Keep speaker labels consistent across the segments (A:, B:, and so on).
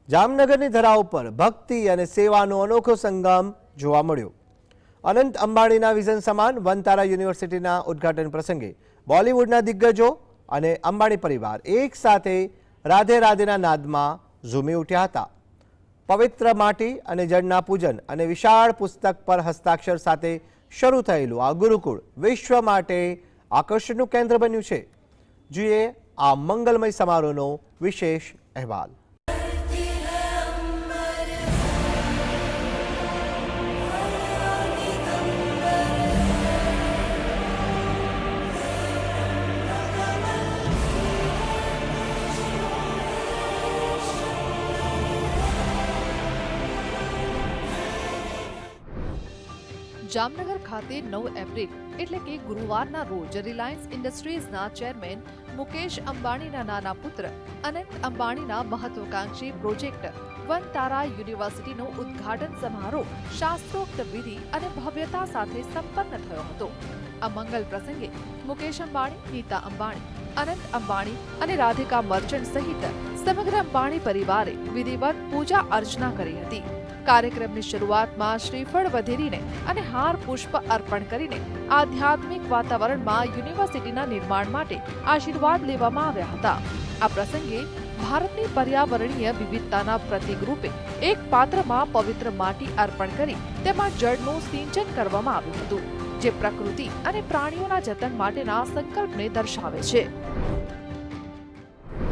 A: જામનગરની ધરા ઉપર ભક્તિ અને સેવાનો અનોખો સંગમ જોવા મળ્યો। અનંત અંબાણીના વિઝન સમાન વનતારા યુનિવર્સિટીના ઉદ્ઘાટન પ્રસંગે બોલિવૂડના દિગ્ગજો અને અંબાણી પરિવાર એક સાથે રાધે રાધેના નાદમાં ઝૂમી ઉઠ્યા હતા। પવિત્ર માટી અને જળના પૂજન અને વિશાળ પુસ્તક પર હસ્તાક્ષર સાથે શરૂ થયેલું આ ગુરુકુળ વિશ્વ માટે આકર્ષણનું કેન્દ્ર બન્યું છે। જોઈએ આ મંગલમય સમારોહનો વિશેષ અહેવાલ।
B: જામનગર ખાતે 9 એપ્રિલ એટલે કે ગુરુવારના રોજ રિલાયન્સ ઇન્ડસ્ટ્રીઝના ચેરમેન મુકેશ અંબાણીના નાના પુત્ર અનંત અંબાણીના મહત્વાકાંક્ષી પ્રોજેક્ટ વનતારા યુનિવર્સિટીનો ઉદ્ઘાટન સમારોહ શાસ્ત્રોક્ત વિધિ અને ભવ્યતા સાથે સંપન્ન થયો હતો। આ મંગલ પ્રસંગે મુકેશ અંબાણી, નીતા અંબાણી, અનંત અંબાણી અને રાધિકા મર્ચન્ટ સહિત સમગ્ર અંબાણી પરિવારે વિધિવત પૂજા અર્ચના કરી હતી। કાર્યક્રમની શરૂઆતમાં શ્રીફળ વધેરીને અને હાર પુષ્પ અર્પણ કરીને આધ્યાત્મિક વાતાવરણમાં યુનિવર્સિટીના નિર્માણ માટે આશીર્વાદ લેવામાં આવ્યા હતા। આ પ્રસંગે ભારતની પર્યાવરણીય વિવિધતાના પ્રતીક રૂપે એક પાત્રમાં પવિત્ર માટી અર્પણ કરી તેમાં જળનું સિંચન કરવામાં આવ્યું હતું, જે પ્રકૃતિ અને પ્રાણીઓના જતન માટેના સંકલ્પને દર્શાવે છે।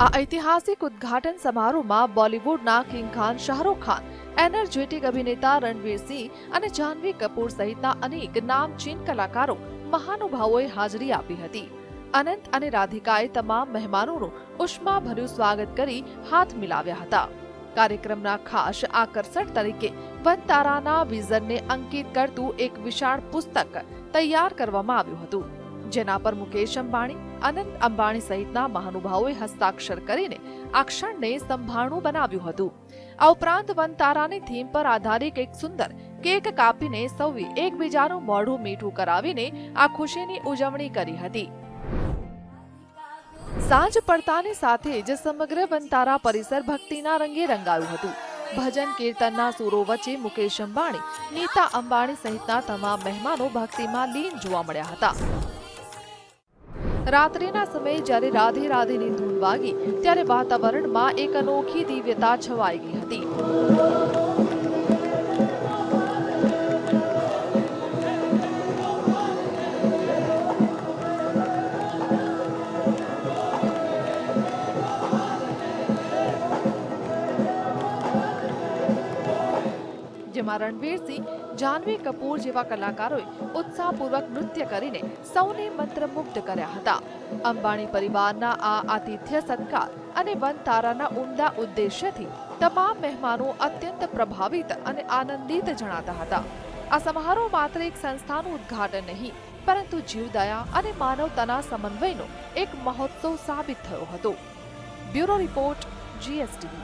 B: આ ઐતિહાસિક ઉદ્ઘાટન સમારોહમાં બોલિવૂડના કિંગ ખાન શાહરૂખ ખાન, એનર્જેટિક અભિનેતા રણવીર સિંહ અને જાહ્નવી કપૂર સહિતના અનેક નામચીન કલાકારો મહાનુભાવોએ હાજરી આપી હતી। અનંત અને રાધિકાએ તમામ મહેમાનોનું ઉષ્માભર્યું સ્વાગત કરી હાથ મિલાવ્યા હતા। કાર્યક્રમના ખાસ આકર્ષણ તરીકે વનતારાના વિઝનને અંકિત કરતું એક વિશાળ પુસ્તક તૈયાર કરવામાં આવ્યું હતું, જેના પર મુકેશ અંબાણી, અનંત અંબાણી સહિતના મહાનુભાવોએ હસ્તાક્ષર કરીને આ ક્ષણને સંભાળનું બનાવ્યું હતું। આ ઉપરાંત વનતારાની થીમ પર આધારિત એક સુંદર કેક કાપીને સૌએ એકબીજાનું મોઢું મીઠું કરાવીને આ ખુશીની ઉજવણી કરી હતી। સાંજ પડતાની સાથે જ સમગ્ર વનતારા પરિસર ભક્તિના રંગે રંગાયું હતું। ભજન કીર્તનના સૂરો વચ્ચે મુકેશ અંબાણી, નીતા અંબાણી સહિતના તમામ મહેમાનો ભક્તિમાં લીન જોવા મળ્યા હતા। રાત્રિના સમયે જ્યારે રાધે રાધેની ધૂન વાગી ત્યારે વાતાવરણમાં એક અનોખી દિવ્યતા છવાઈ ગઈ હતી। જેમાં રણવીર સિંહ, જાહ્નવી કપૂર જેવા કલાકારોએ ઉત્સાહપૂર્વક નૃત્ય કરીને સૌને મંત્રમુગ્ધ કર્યા હતા। અંબાણી પરિવારના આ આતિથ્ય સત્કાર અને વનતારાના ઉમદા ઉદ્દેશ્યથી તમામ મહેમાનો અત્યંત પ્રભાવિત અને આનંદિત જણાતા હતા। આ સમારોહ માત્ર એક સંસ્થાનું ઉદ્ઘાટન નહીં, પરંતુ જીવદયા અને માનવતાના સમન્વયનો એક મહોત્સવ સાબિત થયો હતો। Bureau report, GSTV।